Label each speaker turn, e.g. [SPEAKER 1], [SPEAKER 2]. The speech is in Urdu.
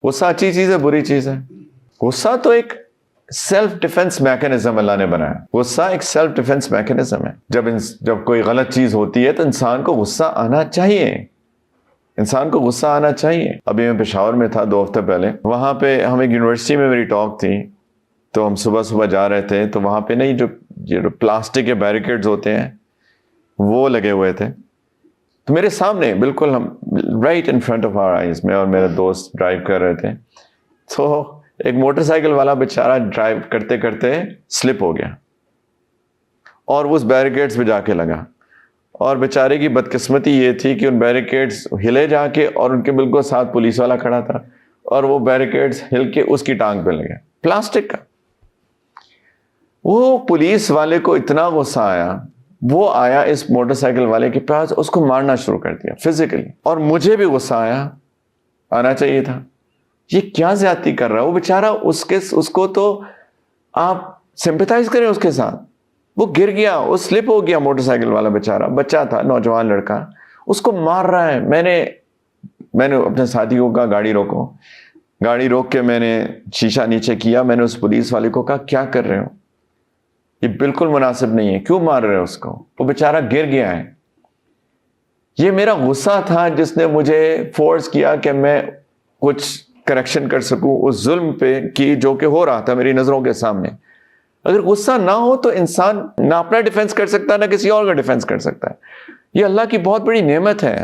[SPEAKER 1] غصہ اچھی چیز ہے بری چیز ہے؟ غصہ تو ایک سیلف ڈیفense میکینزم اللہ نے بنایا. غصہ ایک سیلف ڈیفenس میکینزم ہے. جب کوئی غلط چیز ہوتی ہے تو انسان کو غصہ آنا چاہیے. انسان کو غصہ آنا چاہیے. ابھی میں پشاور میں تھا 2 ہفتے پہلے. وہاں پہ ہم ایک یونیورسٹی میں میری ٹاک تھی، تو ہم صبح جا رہے تھے، تو وہاں پہ نہیں جو پلاسٹک کے بیریکیڈز ہوتے ہیں وہ لگے ہوئے تھے. تو میرے سامنے بالکل ہم right in front of our eyes, میں اور میرا دوست ڈرائیو کر رہے تھے، تو ایک موٹر سائیکل والا بیچارہ ڈرائیو کرتے کرتے سلپ ہو گیا اور وہ اس بیریکیڈز پہ جا کے لگا. اور بیچارے کی بدقسمتی یہ تھی کہ ان بیریکیڈز ہلے جا کے، اور ان کے بالکل ساتھ پولیس والا کھڑا تھا، اور وہ بیریکیڈز ہل کے اس کی ٹانگ پہ لگے پلاسٹک کا. وہ پولیس والے کو اتنا غصہ آیا، وہ آیا اس موٹر سائیکل والے کے پاس، اس کو مارنا شروع کر دیا فزیکلی. اور مجھے بھی غصہ آنا چاہیے تھا. یہ کیا زیادتی کر رہا ہے وہ بیچارہ، اس کو تو آپ سمپیتھائز کریں اس کے ساتھ. وہ گر گیا، وہ سلپ ہو گیا، موٹر سائیکل والا بیچارہ، بچہ تھا، نوجوان لڑکا، اس کو مار رہا ہے. میں نے اپنے ساتھی کو کہا گاڑی روکو. گاڑی روک کے میں نے شیشہ نیچے کیا. میں نے اس پولیس والے کو کہا کیا کر رہے ہو، یہ بالکل مناسب نہیں ہے، کیوں مار رہے ہو اس کو، وہ بیچارہ گر گیا ہے. یہ میرا غصہ تھا جس نے مجھے فورس کیا کہ میں کچھ کریکشن کر سکوں اس ظلم پہ کی جو کہ ہو رہا تھا میری نظروں کے سامنے. اگر غصہ نہ ہو تو انسان نہ اپنا ڈیفenس کر سکتا، نہ کسی اور کا ڈیفenس کر سکتا ہے. یہ اللہ کی بہت بڑی نعمت ہے.